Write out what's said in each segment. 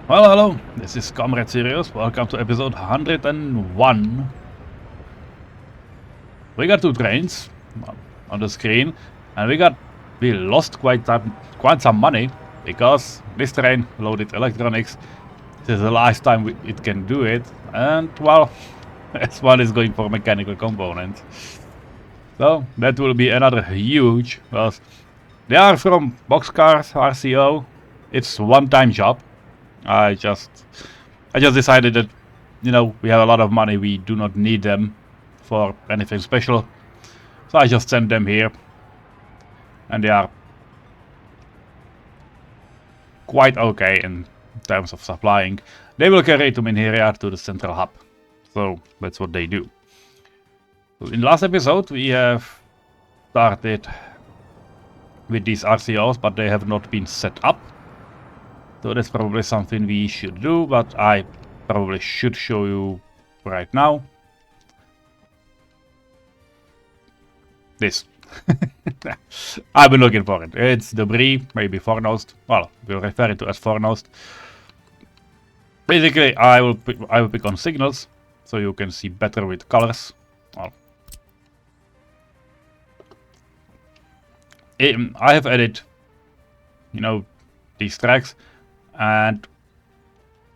Well, hello, this is comrade-Sirius. Welcome to episode 101. We got two trains on the screen, and we lost quite some money because this train loaded electronics. This is the last time it can do it, and well, this one is going for mechanical components. So that will be another huge. Well, they are from Boxcars RCO. It's one-time job. I just decided that, you know, we have a lot of money, we do not need them for anything special. So I just sent them here. And they are quite okay in terms of supplying. They will carry to Mineria to the central hub. So that's what they do. So in the last episode we have started with these RCOs, but they have not been set up. So that's probably something we should do, but I probably should show you right now. This. I've been looking for it. It's debris, maybe foremost. Well, we'll refer it to as foremost. Basically, I will pick on signals, so you can see better with colors. Well, I have added, you know, these tracks. And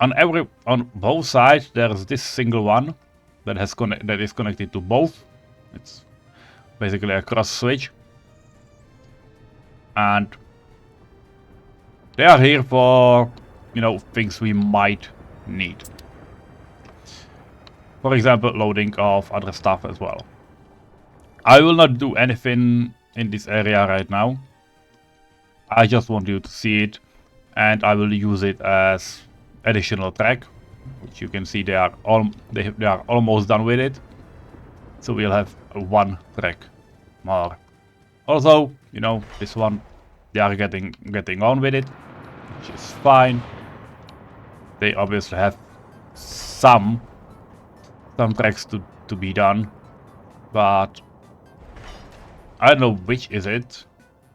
on both sides there is this single one that is connected to both. It's basically a cross switch, and they are here for, you know, things we might need. For example, loading of other stuff as well. I will not do anything in this area right now. I just want you to see it. And I will use it as additional track, which you can see they are almost done with it. So we'll have one track more. Also, you know, this one they are getting on with it, which is fine. They obviously have some tracks to be done, but I don't know which is it.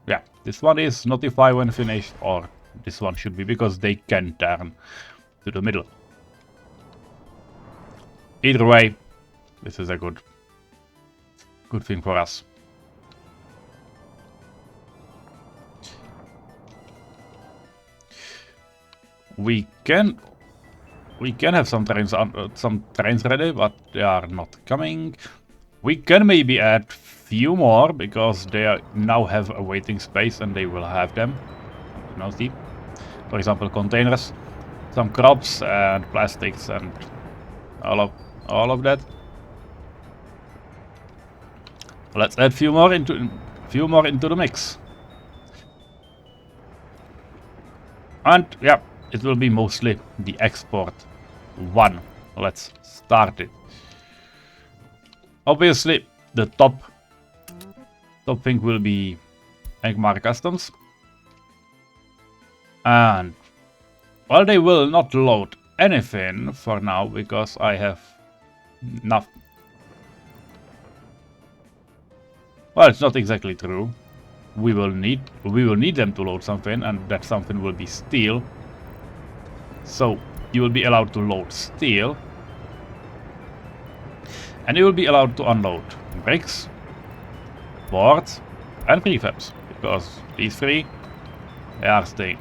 Yeah, this one is notify when finished, or this one should be, because they can turn to the middle. Either way, this is a good thing for us. We can have some trains ready, but they are not coming. We can maybe add few more because they now have a waiting space and they will have them. You know, see? For example, containers, some crops and plastics and all of that. Let's add few more into the mix. And yeah, it will be mostly the export one. Let's start it. Obviously, the top thing will be Angmar Customs. And, well, they will not load anything for now because I have enough. Well, it's not exactly true. We will need them to load something, and that something will be steel. So you will be allowed to load steel, and you will be allowed to unload bricks, boards, and prefabs, because these three, they are staying.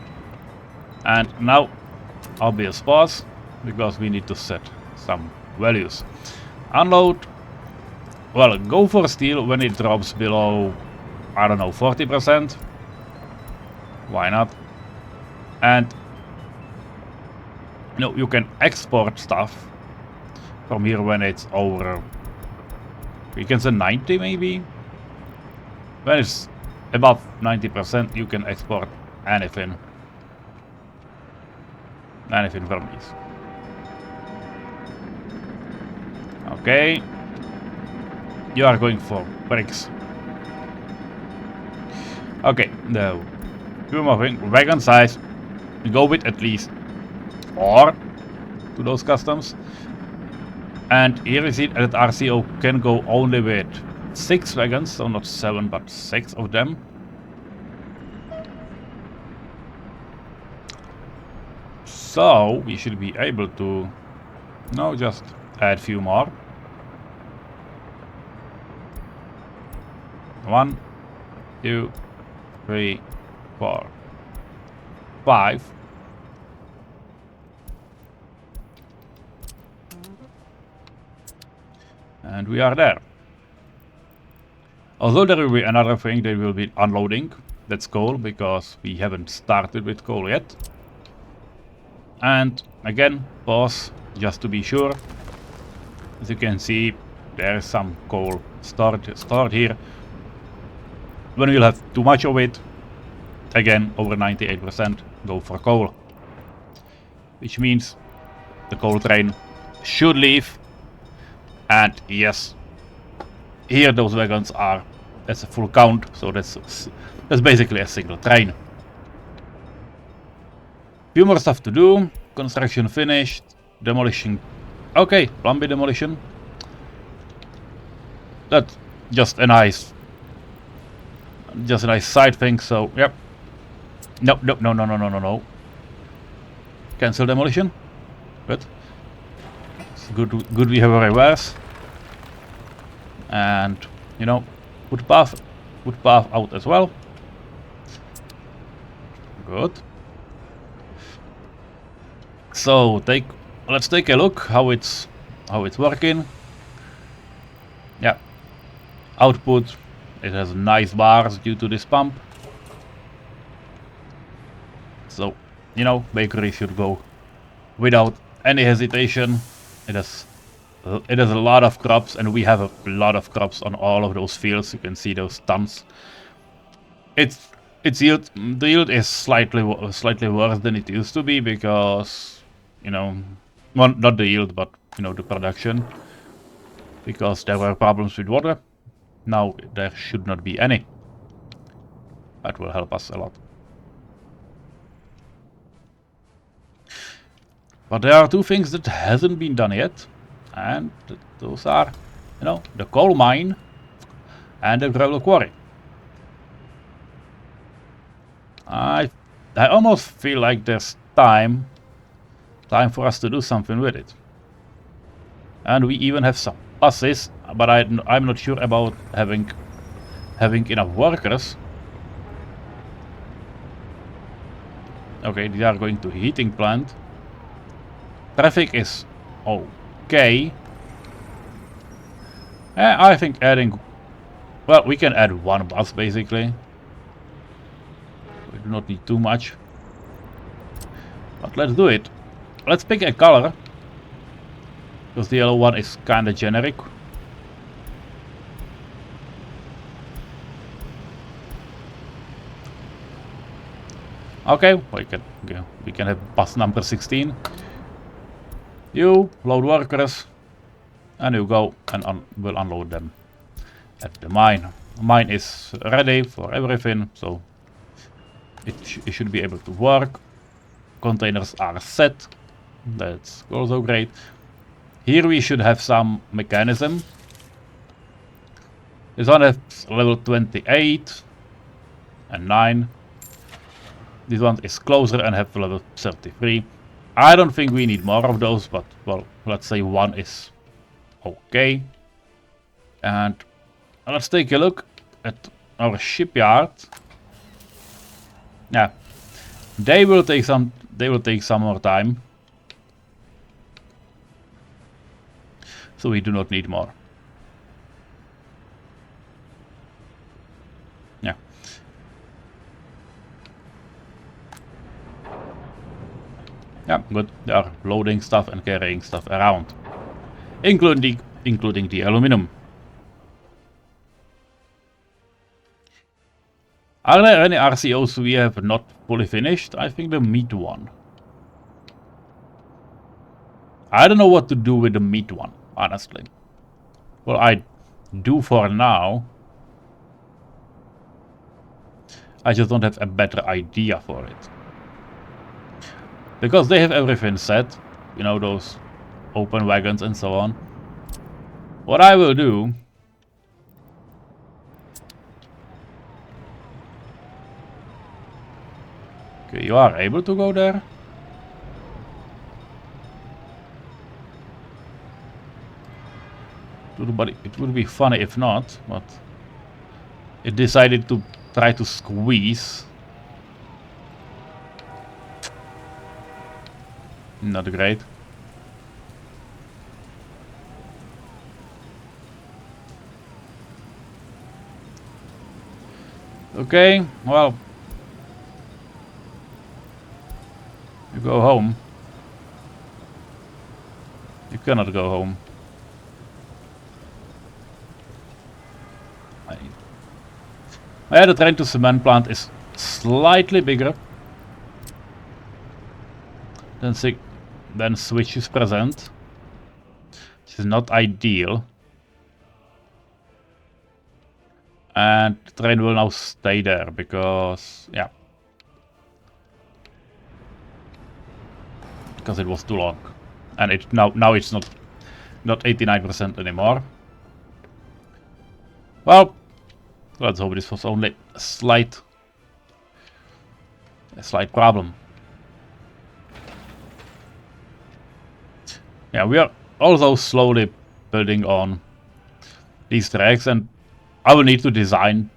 And now, obvious pause, because we need to set some values. Unload, well, go for steel when it drops below, I don't know, 40%. Why not? And, you know, you can export stuff from here when it's over, we can say 90 maybe. When it's above 90%, you can export anything. Anything from these. Okay. You are going for bricks. Okay, the wagon size. Go with at least 4 to those customs. And here you see that RCO can go only with 6 wagons, so not 7 but 6 of them. So we should be able to, no, just add few more. 1, 2, 3, 4, 5. And we are there. Although there will be another thing, there will be unloading. That's coal, because we haven't started with coal yet. And again, pause, just to be sure. As you can see, there is some coal stored here. When we'll have too much of it, again, over 98%, go for coal. Which means the coal train should leave. And yes, here those wagons are, that's a full count, so that's basically a single train. Few more stuff to do. Construction finished. Demolition. Okay, plumbing demolition. That's just a nice side thing, so yep. No. Cancel demolition. Good. It's good we have a reverse. And you know, wood path out as well. Good. So let's take a look how it's working. Yeah. Output, it has nice bars due to this pump. So, you know, bakery should go without any hesitation. It has a lot of crops, and we have a lot of crops on all of those fields. You can see those tons. Its yield, the yield is slightly worse than it used to be, because, you know, well, not the yield, but you know, the production, because there were problems with water. Now there should not be any. That will help us a lot. But there are two things that hasn't been done yet, and those are, you know, the coal mine and the gravel quarry. I almost feel like there's time for us to do something with it. And we even have some buses, but I'm not sure about having enough workers. Okay, they are going to heating plant. Traffic is okay. I think adding, well, we can add one bus basically. We do not need too much. But let's do it. Let's pick a color, because the yellow one is kinda generic. Okay, we can have bus number 16. You load workers, and you go and we'll unload them at the mine. Mine is ready for everything, so it should be able to work. Containers are set. That's also great. Here we should have some mechanism. This one has level 28 and 9. This one is closer and have level 33. I don't think we need more of those, but well, let's say one is okay. And let's take a look at our shipyard. Yeah, they will take some more time. So we do not need more. Yeah. Yeah, good. They are loading stuff and carrying stuff around, including the aluminum. Are there any RCOs we have not fully finished? I think the meat one. I don't know what to do with the meat one, honestly. Well, I do for now. I just don't have a better idea for it. Because they have everything set, you know, those open wagons and so on. What I will do... Okay, you are able to go there. It would be funny if not, but it decided to try to squeeze. Not great. Okay, well, you go home. You cannot go home. Yeah, the train to cement plant is slightly bigger than switch is present, which is not ideal. And the train will now stay there because, yeah, because it was too long, and it now it's not 89% anymore. Well, let's hope this was only a slight problem. Yeah, we are also slowly building on these tracks, and I will need to design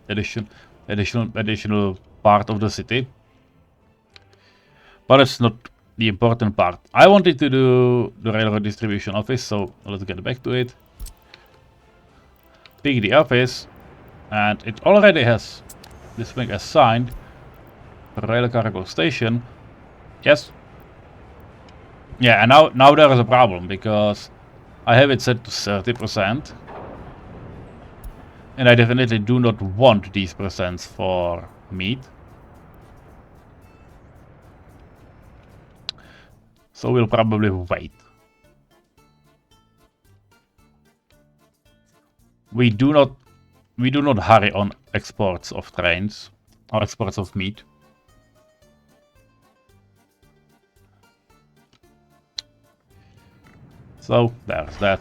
additional part of the city. But it's not the important part. I wanted to do the railroad distribution office, so let's get back to it. Pick the office, and it already has this thing assigned. Rail cargo station. Yes. Yeah, and now there is a problem because I have it set to 30%. And I definitely do not want these percents for meat. So we'll probably wait. We do not hurry on exports of trains or exports of meat. So there's that.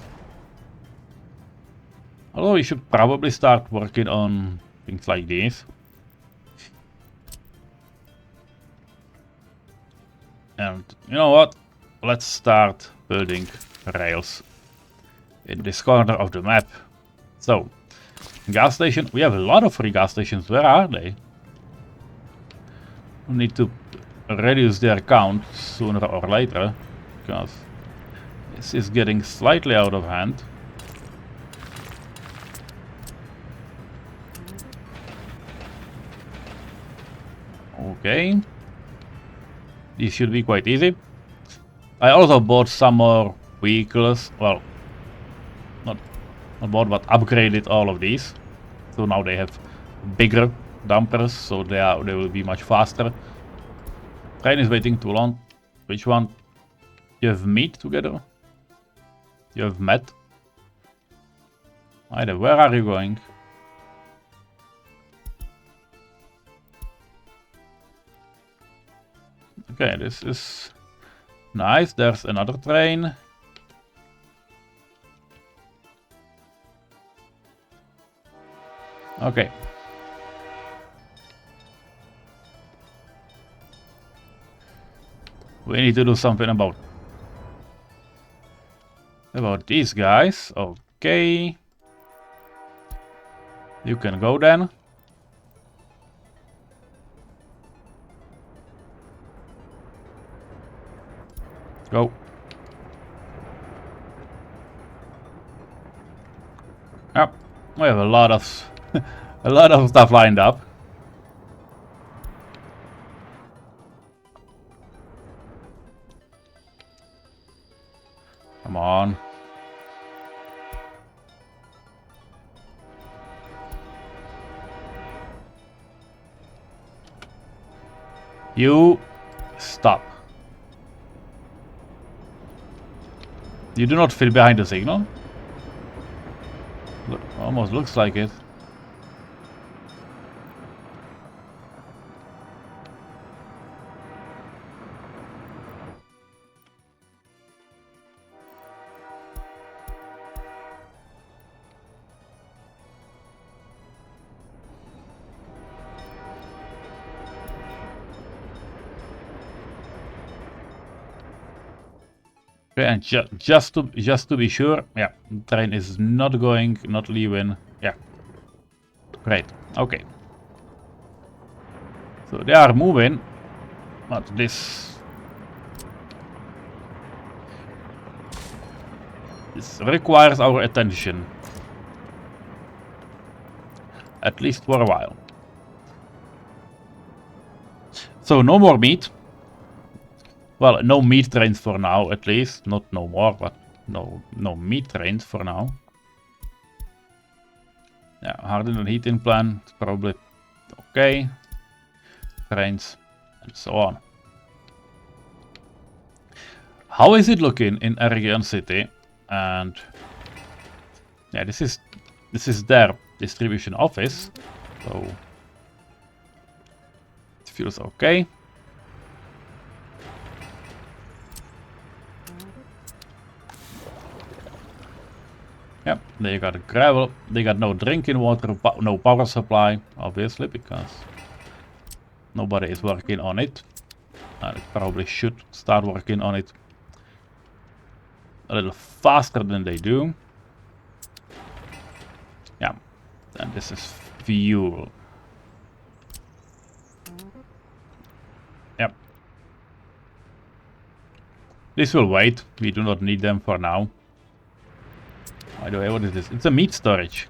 Although we should probably start working on things like these. And you know what? Let's start building rails in this corner of the map. So, gas station. We have a lot of free gas stations. Where are they? We need to reduce their count sooner or later, because this is getting slightly out of hand. Okay. These should be quite easy. I also bought some more vehicles. Well, not bought, but upgraded all of these. So now they have bigger dumpers, so they will be much faster. Train is waiting too long. Which one? You have meat together? You have met? Either, where are you going? Okay, this is nice. There's another train. Okay. We need to do something about these guys. Okay. You can go then. Go. Yep, we have a lot of stuff lined up. Come on. You stop. You do not fit behind the signal? Look, almost looks like it. Okay, and just to be sure, yeah, the train is not going, not leaving. Yeah, great. Okay. So they are moving, but this requires our attention, at least for a while. So no more meat. Well, no meat trains for now, at least. Not no more, but no meat trains for now. Yeah, hardened and heating plant, probably okay. Trains, and so on. How is it looking in Eregion City? And yeah, this is their distribution office, so it feels okay. Yep, they got a gravel. They got no drinking water, no power supply, obviously, because nobody is working on it. They probably should start working on it a little faster than they do. Yeah, and this is fuel. Yep. This will wait. We do not need them for now. By the way, what is this? It's a meat storage.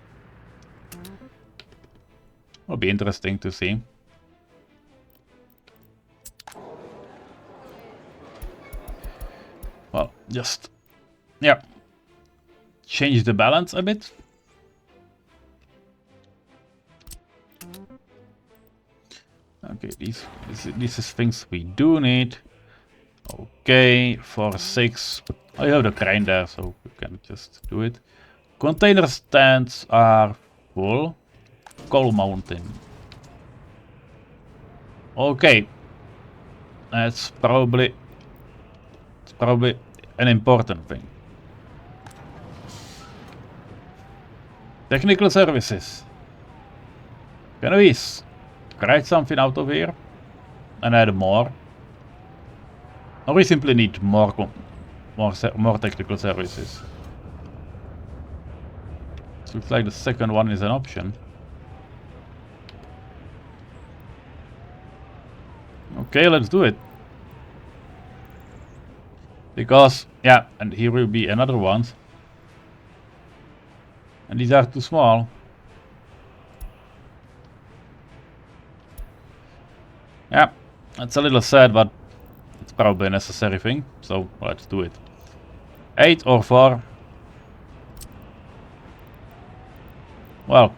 Will be interesting to see. Well, just, yeah, change the balance a bit. Okay, this is things we do need. Okay, for 6. I have the crane there, so we can just do it. Container stands are full. Coal mountain. Okay. That's probably an important thing. Technical services. Can we write something out of here and add more? Or we simply need more technical services. Looks like the second one is an option. Okay, let's do it. Because, yeah, and here will be another one. And these are too small. Yeah, it's a little sad, but it's probably a necessary thing. So, let's do it. 8 or 4. Well,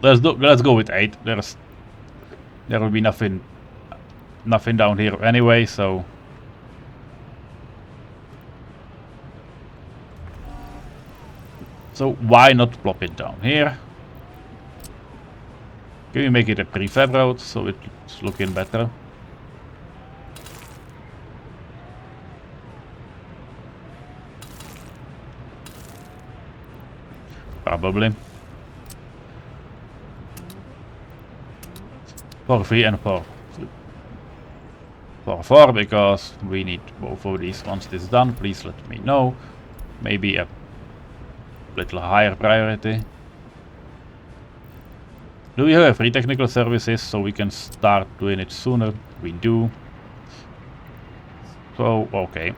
let's go with 8. There will be nothing down here anyway, so why not plop it down here? Can we make it a prefab road so it's looking better? Probably. For 3 and 4. For 4 because we need both of these. Once this is done, please let me know. Maybe a little higher priority. Do we have free technical services so we can start doing it sooner? We do. So, okay.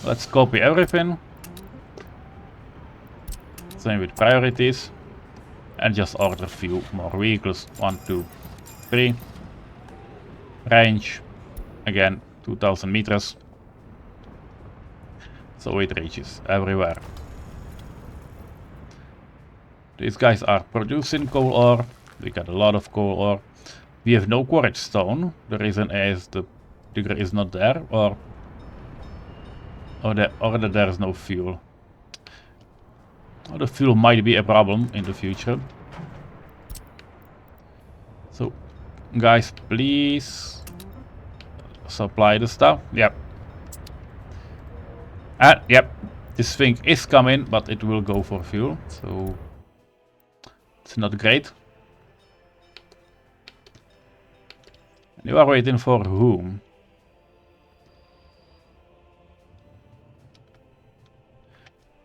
Let's copy everything. Same with priorities. And just order a few more vehicles. 1, 2, 3. Range. Again, 2000 meters. So it reaches everywhere. These guys are producing coal ore. We got a lot of coal ore. We have no quartz stone. The reason is the digger is not there, or that there is no fuel. Or the fuel might be a problem in the future. So, guys, please supply the stuff. Yep. And yep, this thing is coming, but it will go for fuel, so it's not great. You are waiting for whom?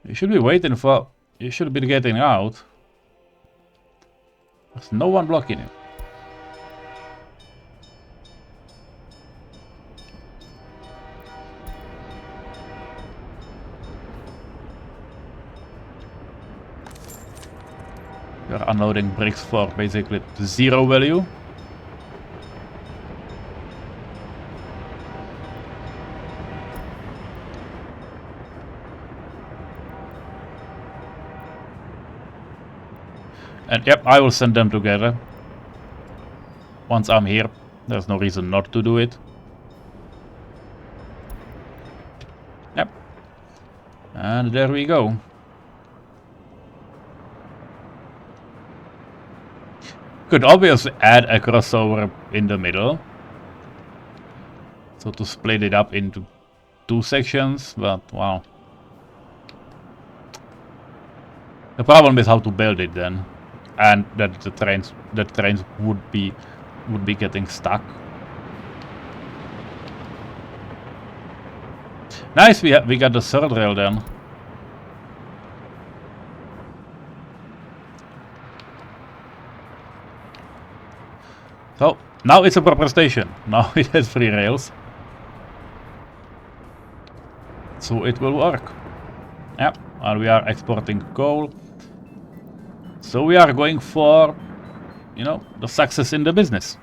You should be waiting for... You should be getting out. There's no one blocking you. You're unloading bricks for basically 0 value. And yep, I will send them together. Once I'm here, there's no reason not to do it. Yep. And there we go. Could obviously add a crossover in the middle. So to split it up into 2 sections, but wow. The problem is how to build it then. And that the trains would be getting stuck. Nice, we got the third rail then. So now it's a proper station. Now it has 3 rails. So it will work. Yeah, and we are exporting coal. So we are going for, you know, the success in the business.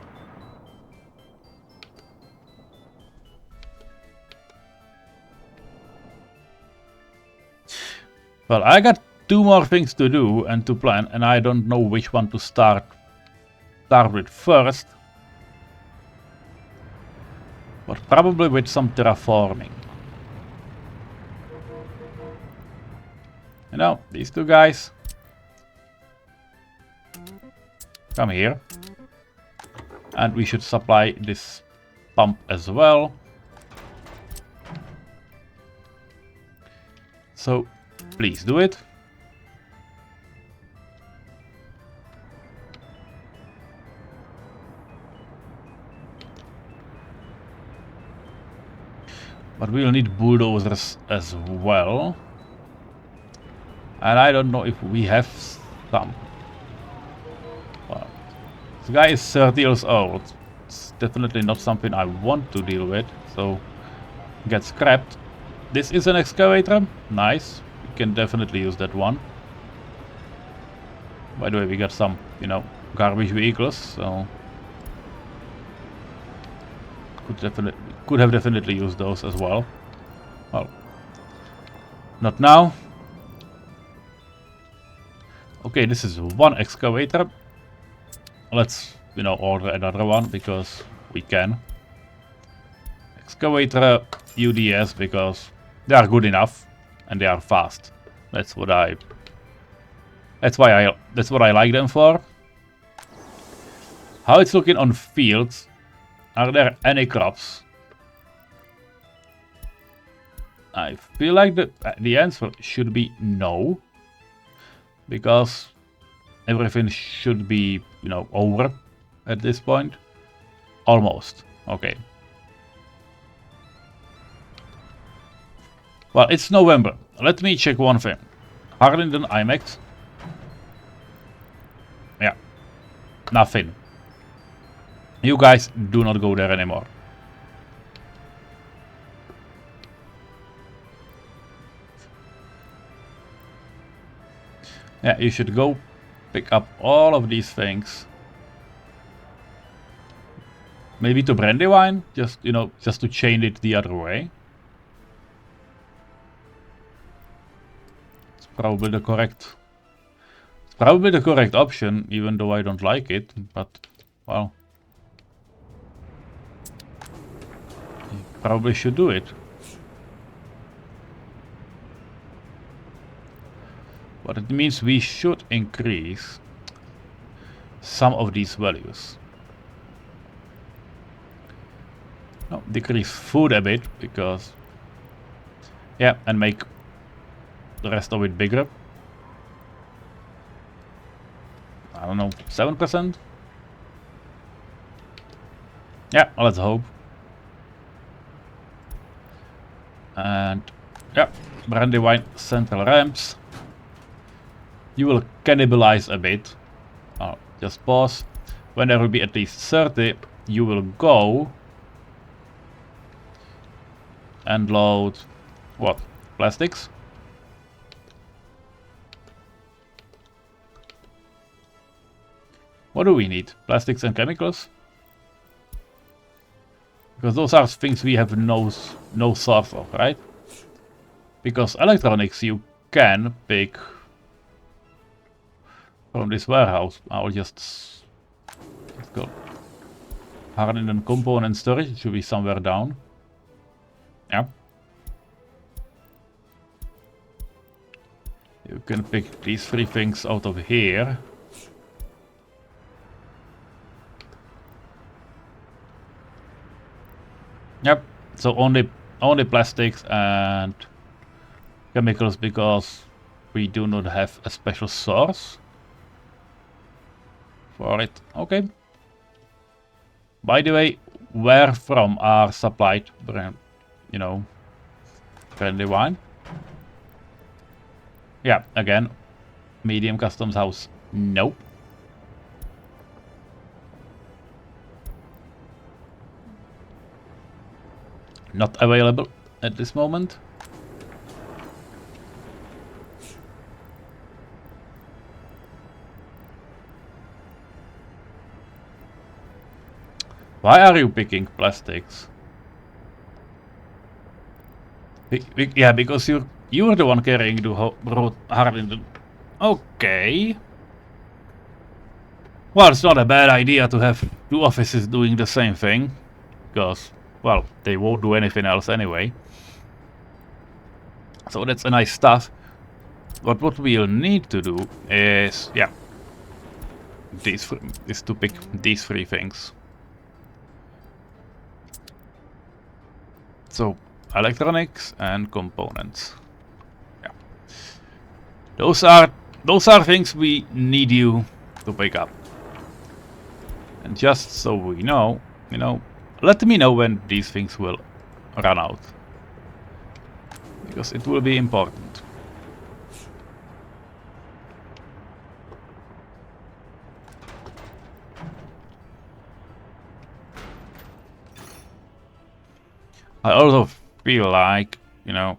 Well, I got 2 more things to do and to plan, and I don't know which one to start with first. But probably with some terraforming. You know, these 2 guys. Come here. And we should supply this pump as well. So, please do it. But we'll need bulldozers as well. And I don't know if we have some. Well, this guy is 30 years old. It's definitely not something I want to deal with. So, get scrapped. This is an excavator. Nice. We can definitely use that one. By the way, we got some, you know, garbage vehicles. So, could have definitely used those as well. Well, not now. Okay, this is 1 excavator. Let's, you know, order another one because we can. Excavator UDS because they are good enough and they are fast. That's what I like them for. How it's looking on fields? Are there any crops? I feel like the answer should be no. Because everything should be, you know, over at this point. Almost. Okay. Well, it's November. Let me check one thing. Harlingen IMAX. Yeah. Nothing. You guys do not go there anymore. Yeah, you should go pick up all of these things. Maybe to Brandywine, just, you know, just to change it the other way. It's probably the correct option, even though I don't like it, but, well. You probably should do it. But it means we should increase some of these values. No, decrease food a bit because, yeah, and make the rest of it bigger. I don't know, 7%? Yeah, let's hope. And yeah, Brandywine central ramps. You will cannibalize a bit. Oh, just pause. When there will be at least 30, you will go and load what? Plastics? What do we need? Plastics and chemicals? Because those are things we have no source of, right? Because electronics you can pick from this warehouse. I'll just let's go. Harden and component storage, it should be somewhere down. Yeah. You can pick these 3 things out of here. Yep. So only plastics and chemicals because we do not have a special source for it. Okay. By the way, where from are supplied, you know, Brandywine? Yeah, again, medium customs house. Nope. Not available at this moment. Why are you picking plastics? Yeah, because you're the one carrying the road hardened. Okay. Well, it's not a bad idea to have 2 offices doing the same thing, because, well, they won't do anything else anyway. So that's a nice stuff. But what we'll need to do is, yeah, is to pick these 3 things. So, electronics and components. Yeah. Those are things we need you to pick up. And just so we know, you know, let me know when these things will run out. Because it will be important. I also feel like, you know,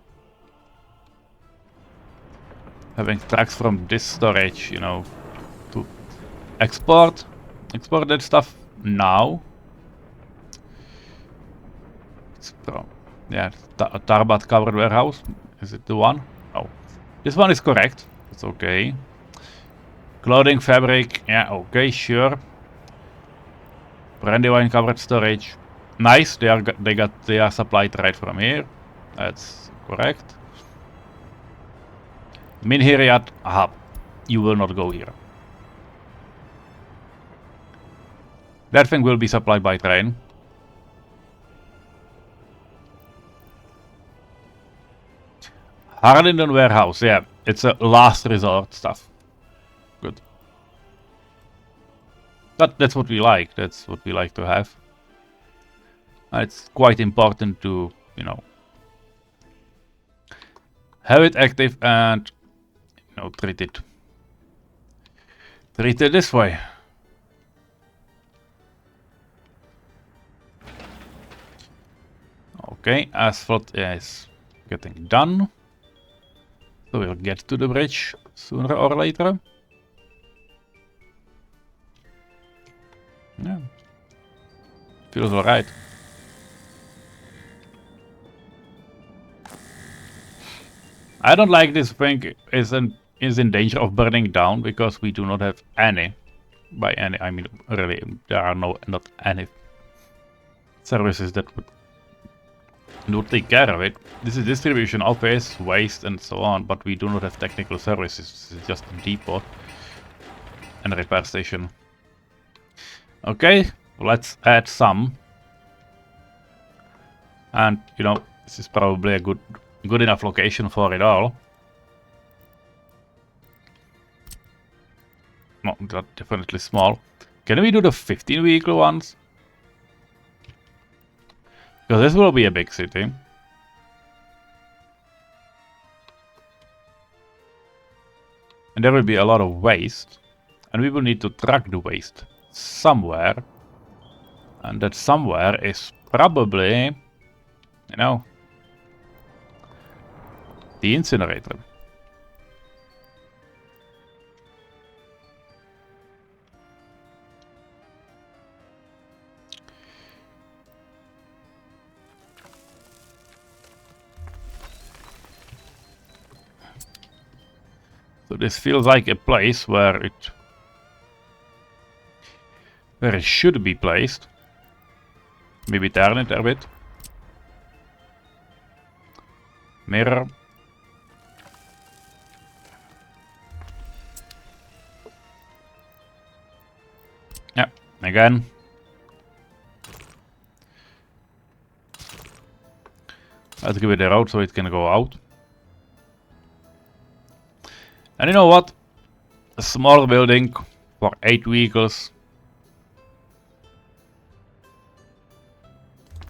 having tracks from this storage, you know, to export that stuff now. It's from, yeah, Tarbat covered warehouse. Is it the one? Oh, this one is correct. It's okay. Clothing, fabric, yeah, okay, sure. Brandywine covered storage. Nice, they are supplied right from here. That's correct. Minhiriat hub. You will not go here. That thing will be supplied by train. Harlingen warehouse, yeah, it's a last resort stuff. Good. But that's what we like. That's what we like to have. It's quite important to, you know, have it active and, you know, treat it this way. Okay, asphalt is getting done. So we'll get to the bridge sooner or later. Yeah. Feels alright. I don't like this thing is in danger of burning down because we do not have any. By any, I mean really, there are not any services that would take care of it. This is distribution office, waste and so on, but we do not have technical services. This is just a depot and a repair station. Okay, let's add some. And, you know, this is probably a good enough location for it all. No, that's definitely small. Can we do the 15 vehicle ones? Because this will be a big city. And there will be a lot of waste. And we will need to truck the waste somewhere. And that somewhere is probably, you know, the incinerator. So this feels like a place where it should be placed. Maybe turn it a bit. Mirror. Yeah, again. Let's give it a road so it can go out. And you know what? A small building for 8 vehicles.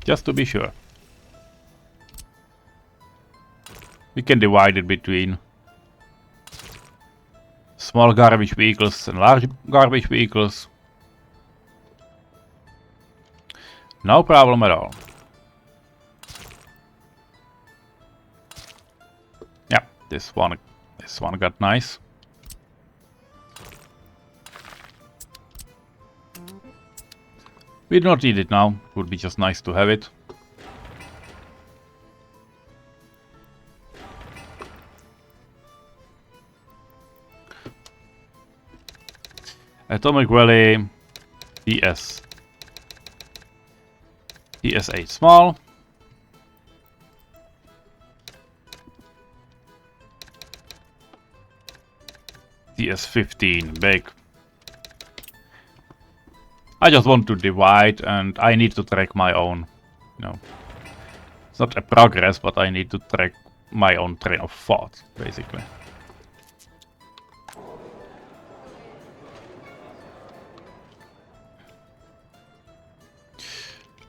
Just to be sure. We can divide it between small garbage vehicles and large garbage vehicles. No problem at all. Yeah, this one got nice. We do not need it now. It would be just nice to have it. Atomic Valley PS8 small. PS15 big. I just want to divide and I need to track my own, you know, it's not a progress, but I need to track my own train of thought, basically.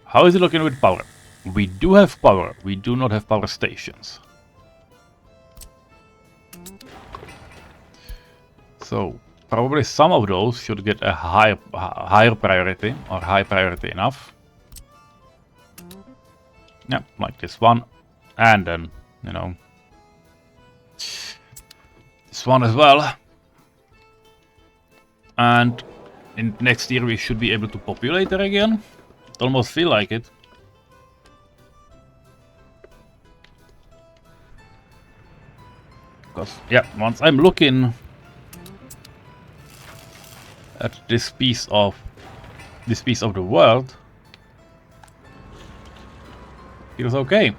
How is it looking with power? We do have power, we do not have power stations. So probably some of those should get a higher priority, or high priority enough. Yeah, like this one. And then, you know, this one as well. And in next year we should be able to populate Eregion. Almost feel like it. Because, yeah, once I'm looking at this piece of the world, feels okay.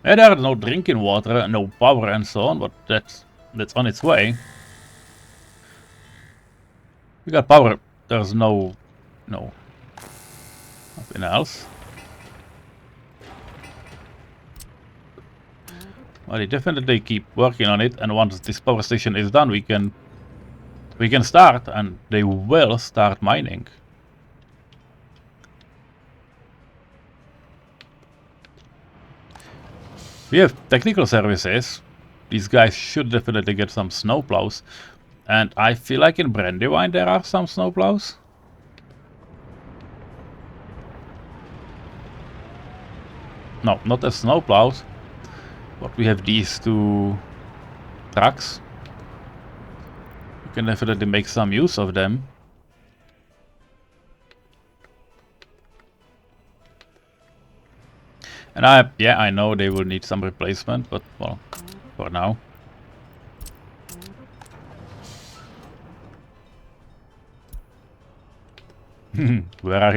Yeah, there are no drinking water, no power and so on, but that's on its way. We got power. There's no nothing else. Well, they definitely keep working on it, and once this power station is done, we can start, and they will start mining. We have technical services. These guys should definitely get some snowplows, and I feel like in Brandywine there are some snowplows. No, not as snowplows, but we have these two trucks. We can definitely make some use of them. And I know they will need some replacement, but well, for now. Where are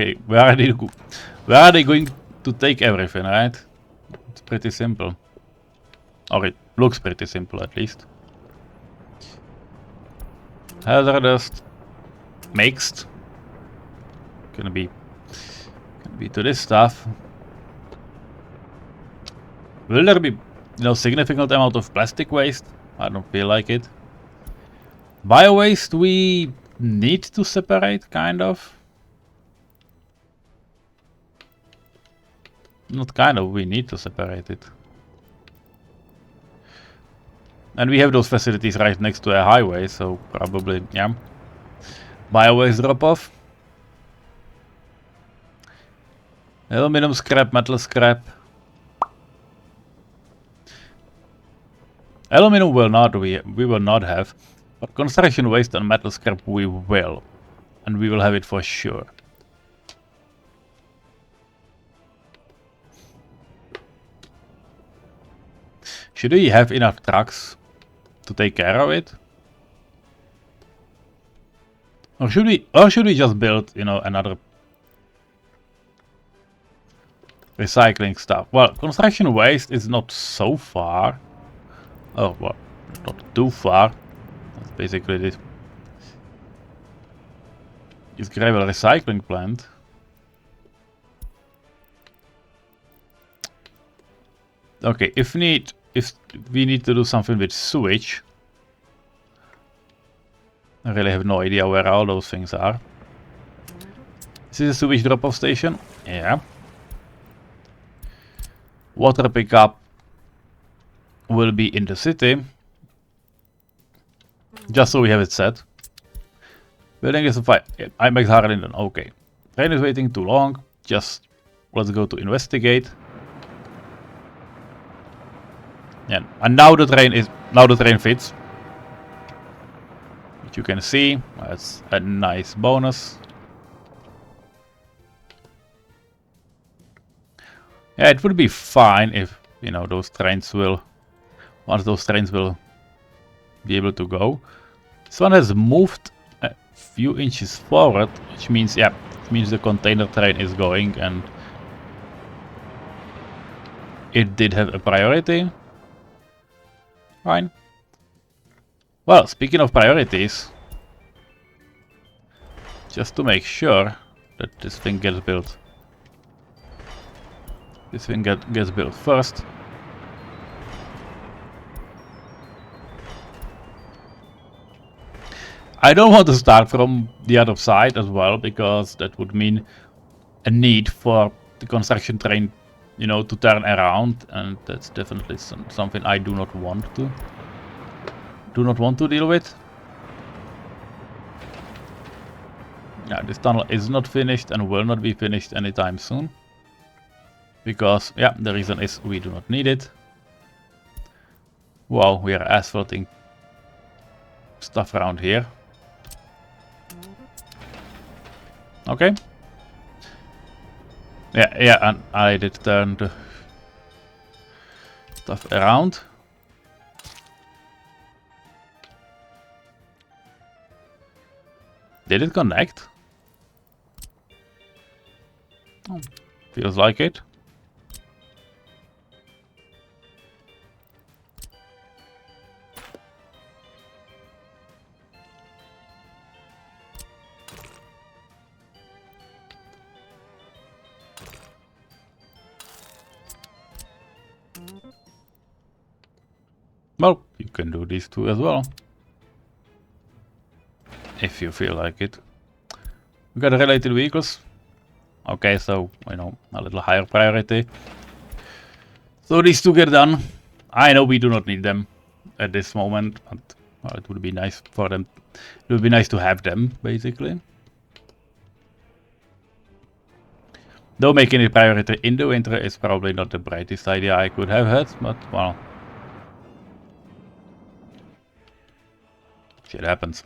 they going to take everything, right? It's pretty simple. Or it looks pretty simple at least. Hazardous mixed. Gonna be to this stuff. Will there be significant amount of plastic waste? I don't feel like it. Bio waste we need to separate, kind of. Not kind of, we need to separate it. And we have those facilities right next to a highway, so probably, yeah. Biowaste drop-off. Aluminum scrap, metal scrap. Aluminum will not, we will not have. But construction waste and metal scrap we will. And we will have it for sure. Should we have enough trucks to take care of it? Or should we just build, you know, another recycling stuff? Well, construction waste is not so far. Oh, well, not too far. That's basically this. This gravel recycling plant. Okay, if we need to do something with sewage. I really have no idea where all those things are. Is this a sewage drop-off station? Yeah. Water pickup will be in the city. Just so we have it set. Building is a fire. I make Harlinden. Okay. Train is waiting too long. Just let's go to investigate. Yeah, and now the train fits. Which you can see. That's a nice bonus. Yeah, it would be fine if, you know, those trains will, once those trains will be able to go. This one has moved a few inches forward, which means, yeah, it means the container train is going and it did have a priority. Fine. Well, speaking of priorities, just to make sure that this thing gets built. This thing gets built first. I don't want to start from the other side as well, because that would mean a need for the construction train, you know, to turn around, and that's definitely something I do not want to deal with. Yeah, this tunnel is not finished and will not be finished anytime soon. Because, yeah, the reason is we do not need it. Wow, we are asphalting stuff around here. Okay. Yeah, and I did turn the stuff around. Did it connect? Oh, feels like it. Well, you can do these two as well. If you feel like it. We got related vehicles. Okay, so, you know, a little higher priority. So these two get done. I know we do not need them at this moment, but well, it would be nice for them. It would be nice to have them, basically. Though making it priority in the winter is probably not the brightest idea I could have had, but well. Shit happens.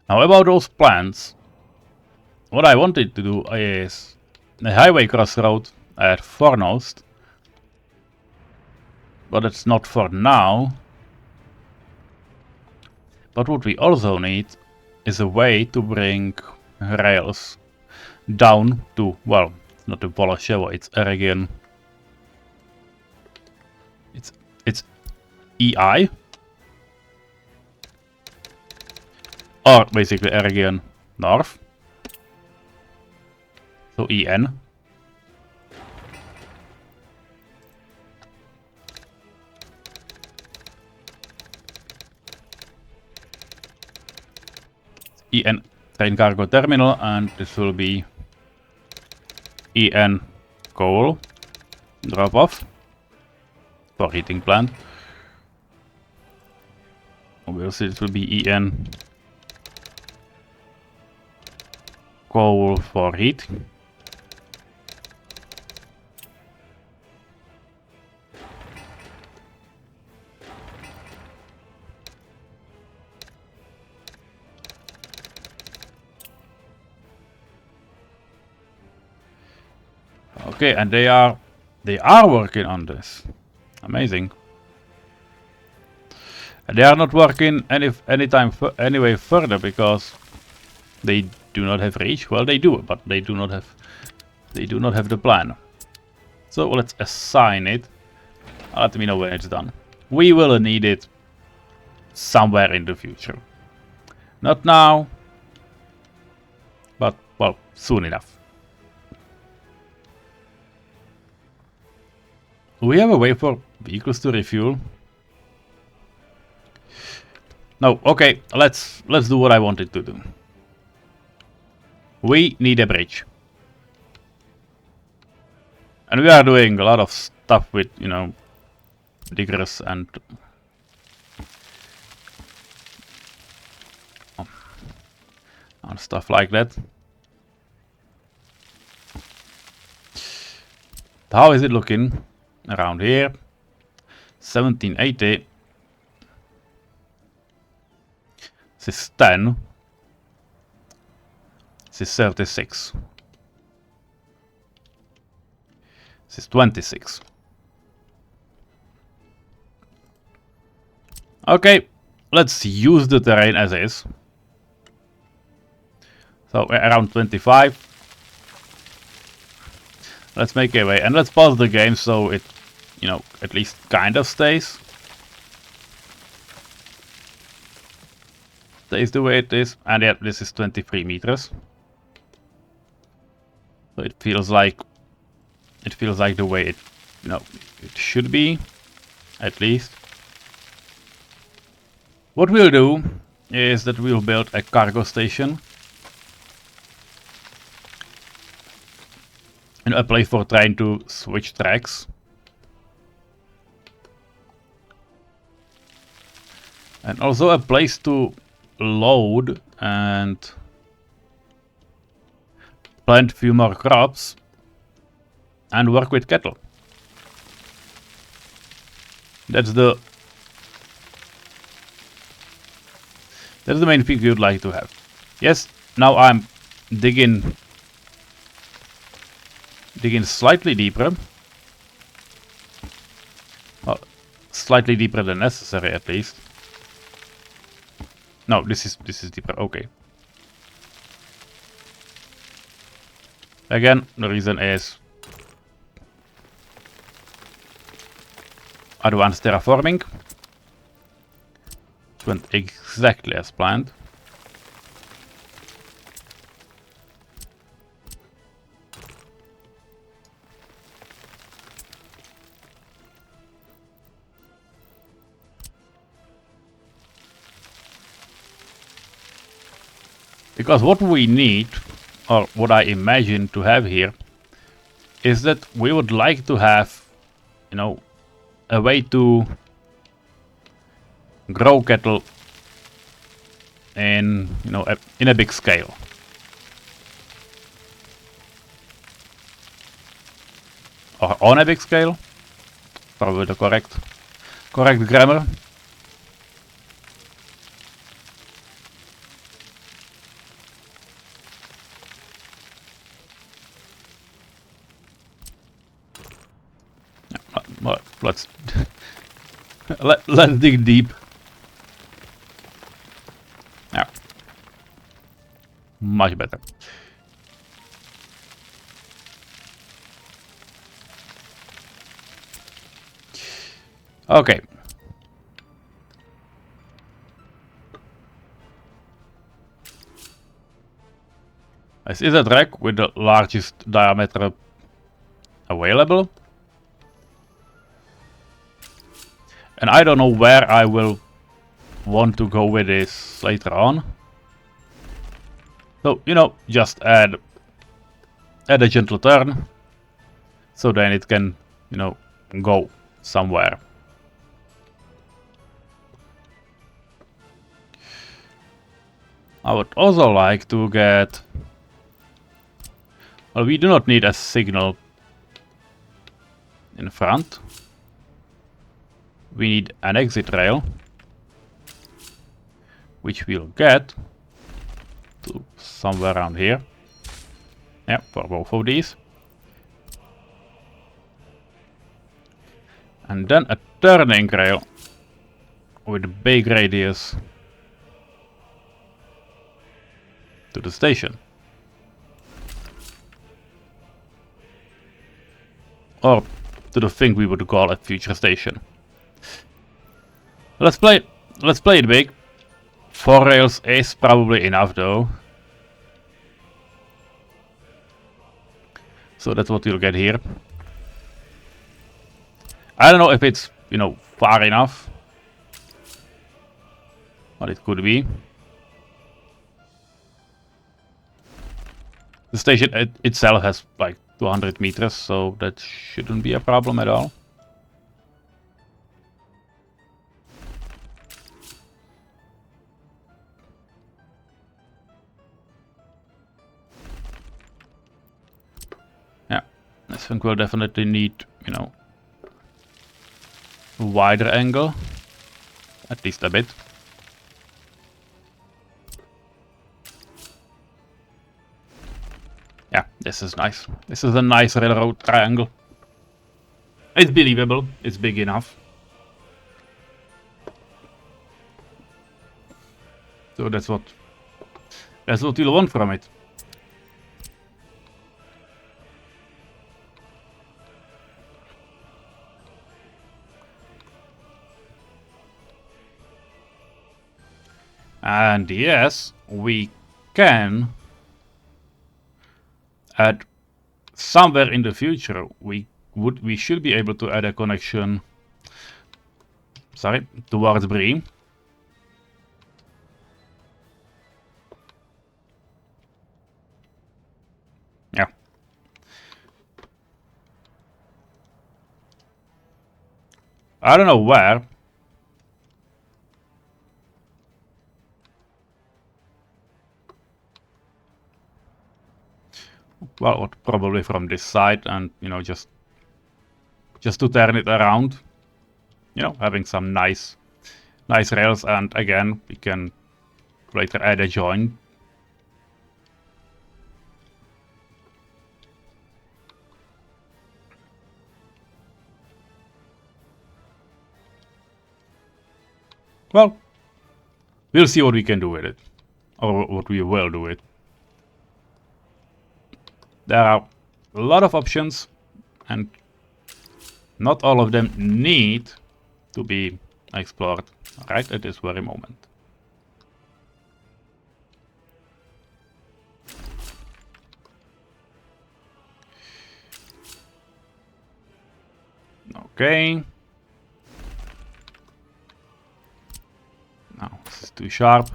Now about those plans, what I wanted to do is a highway crossroad at Fornost, but it's not for now. But what we also need is a way to bring rails down to, well, not to Poloshevo, it's Eregion. It's EI. Or basically Eregion North. So EN. EN train cargo terminal, and this will be EN coal drop off for heating plant. Obviously it will be EN coal for heat. Okay, and they are working on this. Amazing. And they are not working anyway further because they do not have reach. Well, they do, but they do not have the plan. So let's assign it. Let me know when it's done. We will need it somewhere in the future. Not now, but well, soon enough. We have a way for vehicles to refuel. No, okay, let's do what I wanted to do. We need a bridge. And we are doing a lot of stuff with, you know, diggers and stuff like that. How is it looking around here? 1780. This is 10. This is 36. This is 26. Okay, let's use the terrain as is. So around 25. Let's make a way and let's pause the game so it, you know, at least kind of stays the way it is. And yeah, this is 23 meters. So it feels like the way it, you know, it should be, at least. What we'll do is that we'll build a cargo station and a place for trying to switch tracks. And also a place to load and plant few more crops and work with cattle. That's the main thing you'd like to have. Yes, now I'm digging slightly deeper. Well, slightly deeper than necessary at least. No, this is deeper. Okay. Again, the reason is advanced terraforming. It went exactly as planned. Because what we need, or what I imagine to have here, is that we would like to have, you know, a way to grow cattle in, you know, in a big scale. Or on a big scale. Probably the correct grammar. Well, let's dig deep. Yeah, much better. Okay. This is a track with the largest diameter available. And I don't know where I will want to go with this later on. So, you know, just add a gentle turn, so then it can, you know, go somewhere. I would also like to get... Well, we do not need a signal in front. We need an exit rail, which we'll get to somewhere around here. Yeah, for both of these. And then a turning rail with a big radius to the station. Or to the thing we would call a future station. Let's play it big. 4 rails is probably enough though. So that's what you'll get here. I don't know if it's, you know, far enough. But it could be. The station itself has like 200 meters, so that shouldn't be a problem at all. Yeah, I think we'll definitely need, you know, a wider angle, at least a bit. Yeah, this is nice. This is a nice railroad triangle. It's believable. It's big enough. So that's what you'll want from it. And yes, we can add somewhere in the future. We should be able to add a connection. Sorry, towards Bree. Yeah. I don't know where. Well, probably from this side, and you know, just to turn it around. You know, having some nice rails, and again, we can later add a joint. Well, we'll see what we can do with it, or what we will do with it. There are a lot of options, and not all of them need to be explored right at this very moment. Okay. Now, this is too sharp.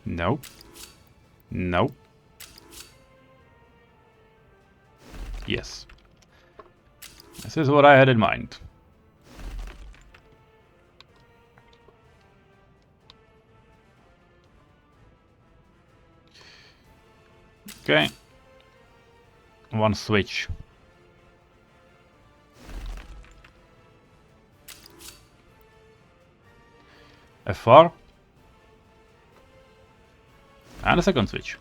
No. No. Yes. This is what I had in mind. Okay. One switch. F4. And a second switch.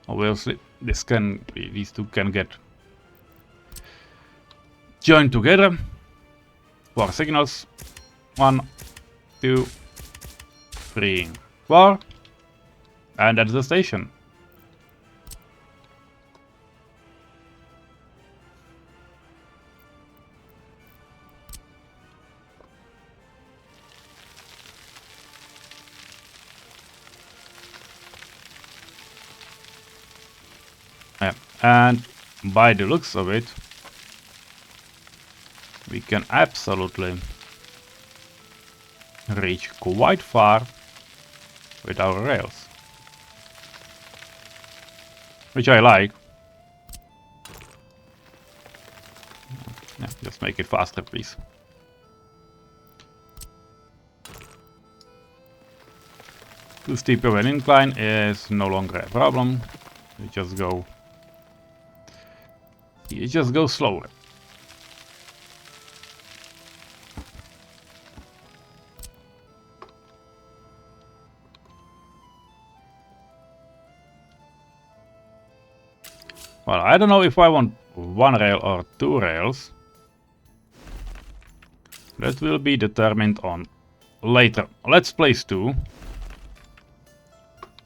Obviously, these two can get joined together. 4 signals. 1, 2, 3, 4. And that's the station. Yeah. And by the looks of it, we can absolutely reach quite far with our rails. Which I like. Yeah, just make it faster, please. Too steep of an incline is no longer a problem. You just go slower. Well, I don't know if I want one rail or two rails. That will be determined on later. Let's place two.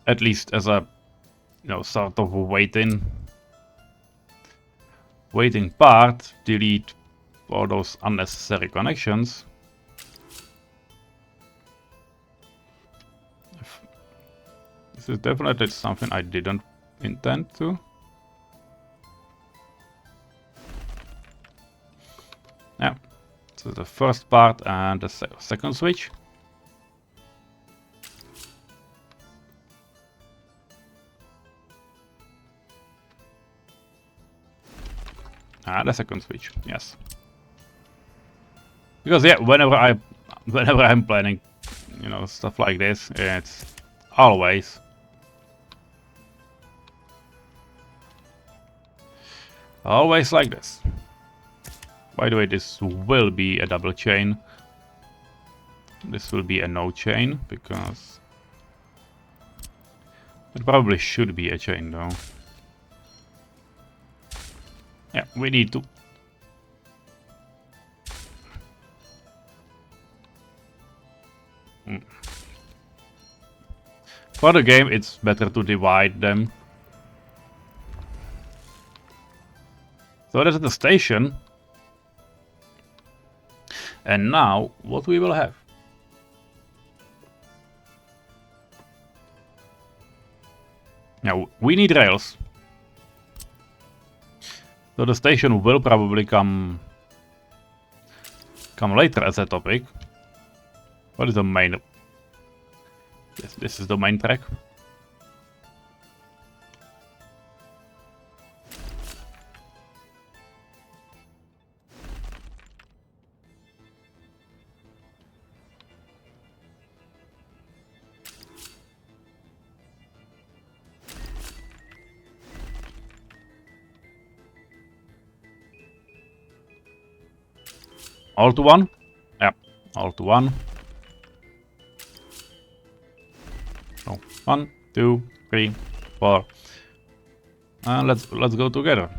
At least as a, sort of waiting part. Delete all those unnecessary connections. This is definitely something I didn't intend to. Yeah, so the first part and the second switch. Ah, the second switch, yes. Because yeah, whenever I'm planning, stuff like this, it's always like this. By the way, this will be a double chain. This will be a no chain, because it probably should be a chain though. Yeah, we need to. For the game, it's better to divide them. So that's the station. And now, what we will have? Now, we need rails. So the station will probably come later as a topic. What is the main? Yes, this is the main track. All to one? Yeah, all to one. So 1, 2, 3, 4. And let's go together.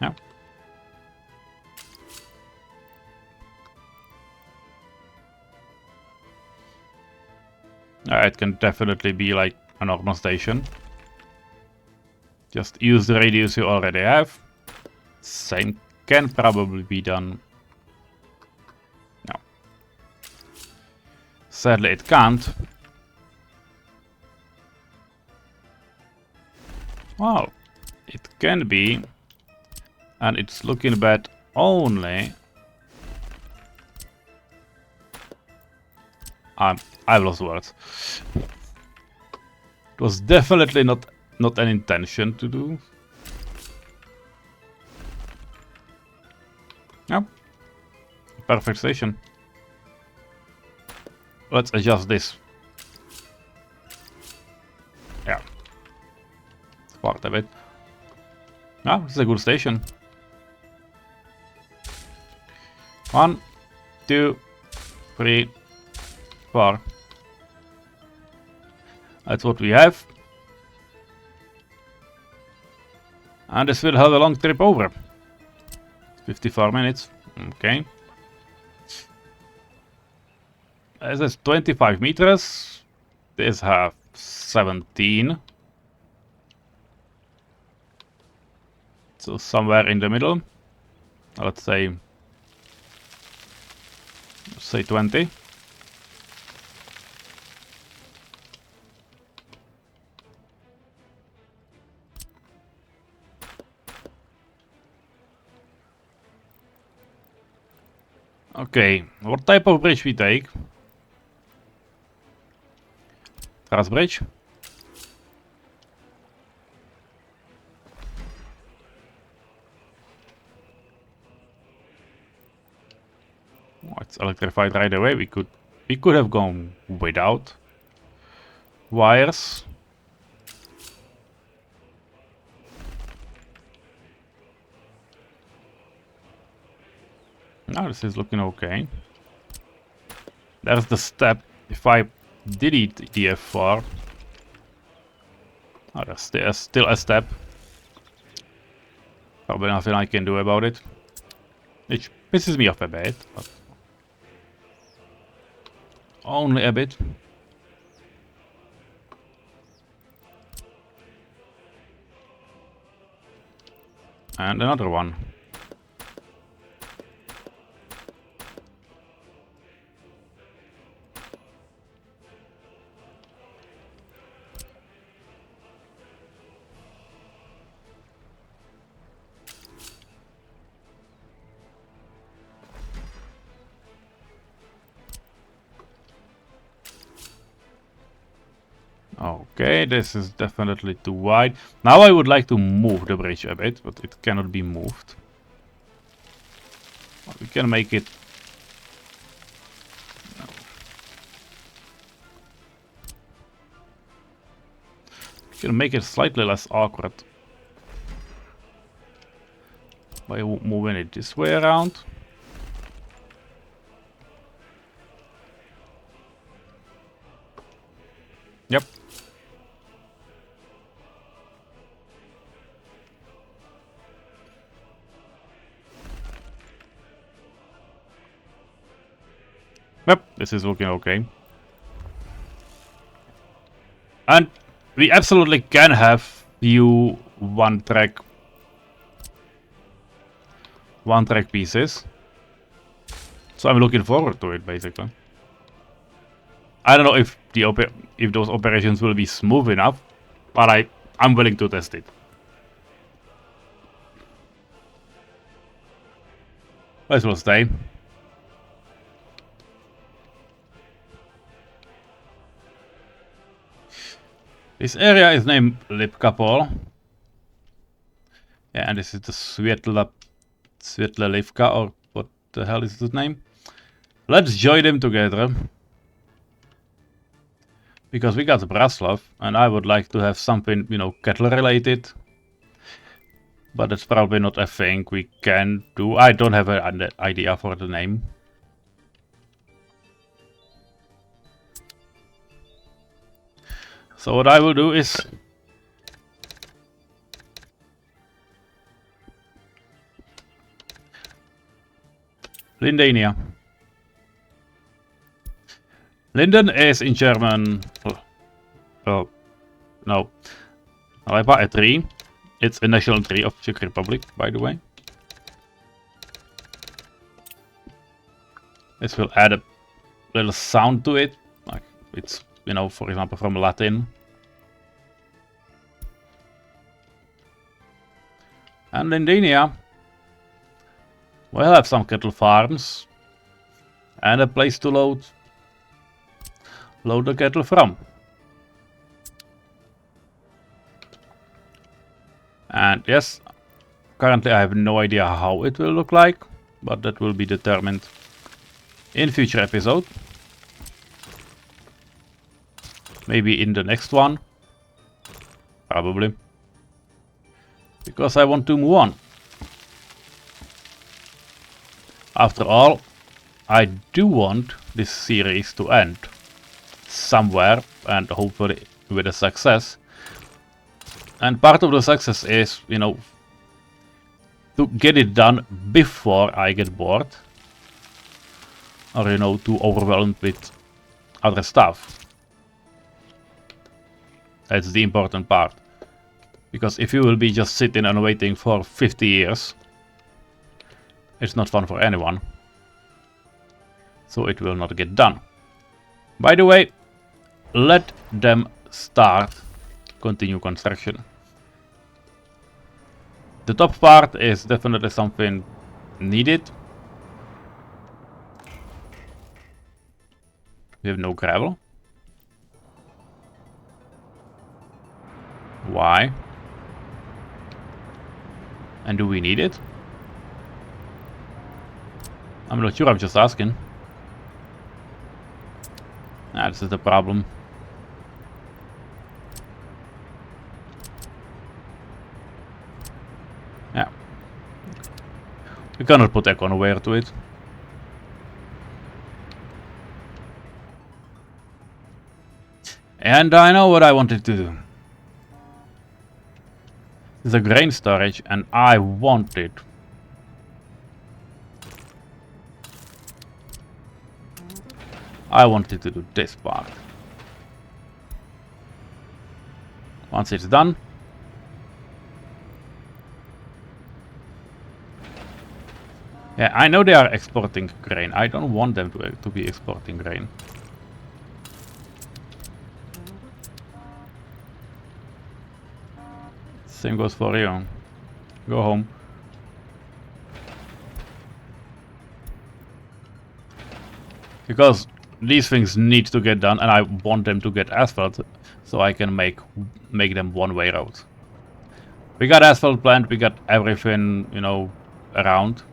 Yeah. It can definitely be like a normal station. Just use the radius you already have. Same can probably be done. No. Sadly, it can't. Well, it can be. And it's looking bad only. I've lost words. It was definitely not an intention to do. Yep. Perfect station. Let's adjust this. Yeah. It's part of it. Ah, it's a good station. 1, 2, 3, 4. That's what we have. And this will have a long trip over. 54 minutes. Okay. This is 25 meters. This have 17. So somewhere in the middle. Let's say 20. Okay, what type of bridge we take? Truss bridge. Oh, it's electrified right away. We could have gone without wires. Now this is looking okay. There's the step. If I delete the F4, oh, there's still a step. Probably nothing I can do about it. Which pisses me off a bit, but only a bit. And another one. Okay, this is definitely too wide. Now I would like to move the bridge a bit, but it cannot be moved. We can make it... No. We can make it slightly less awkward by moving it this way around. Yep. Yep, this is looking okay. And we absolutely can have few one track pieces. So I'm looking forward to it, basically. I don't know if those operations will be smooth enough, but I'm willing to test it. Might as well stay. This area is named Lipka. Yeah, and this is the Svetla Livka, or what the hell is the name? Let's join them together. Because we got Braslav, and I would like to have something, you know, cattle related. But that's probably not a thing we can do. I don't have an idea for the name. So what I will do is... Lindania. Linden is in German... Oh, no. I bought a tree. It's a national tree of Czech Republic, by the way. This will add a little sound to it. Like it's, you know, for example, from Latin. And Lindania will have some cattle farms and a place to load the cattle from. And yes, currently I have no idea how it will look like, but that will be determined in future episode. Maybe in the next one. Probably. Because I want to move on. After all, I do want this series to end somewhere, and hopefully with a success. And part of the success is, you know, to get it done before I get bored. Or, you know, too overwhelmed with other stuff. That's the important part. Because if you will be just sitting and waiting for 50 years, it's not fun for anyone. So it will not get done. By the way, let them start. Continue construction. The top part is definitely something needed. We have no gravel. Why? And do we need it? I'm not sure, I'm just asking. Ah, this is the problem. Yeah. We cannot put a conveyor to it. And I know what I wanted to do. It's a grain storage and I want it. I wanted to do this part. Once it's done. Yeah, I know they are exporting grain. I don't want them to be exporting grain. Same goes for you. Go home. Because these things need to get done and I want them to get asphalt so I can make them one-way roads. We got asphalt plant, we got everything, you know, around.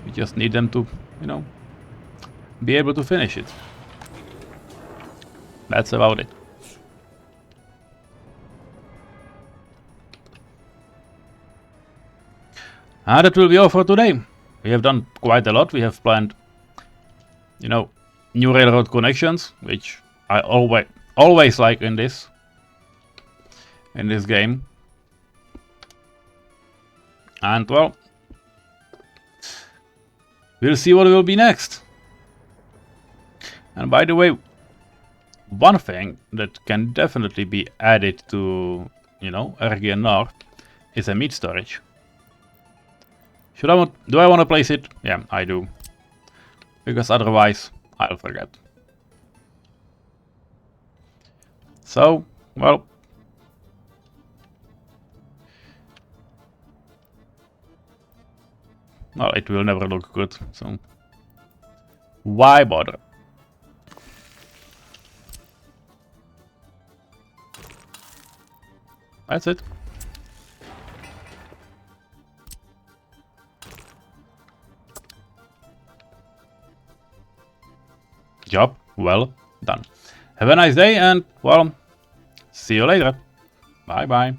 We just need them to, you know, be able to finish it. That's about it. And that will be all for today. We have done quite a lot. We have planned, you know, new railroad connections, which I always like in this game. And well, we'll see what will be next. And by the way, one thing that can definitely be added to, you know, Eregion North is a meat storage. Do I want to place it? Yeah, I do. Because otherwise, I'll forget. So, well. Well, it will never look good, so. Why bother? That's it. Job well done. Have a nice day and, well, see you later. Bye bye.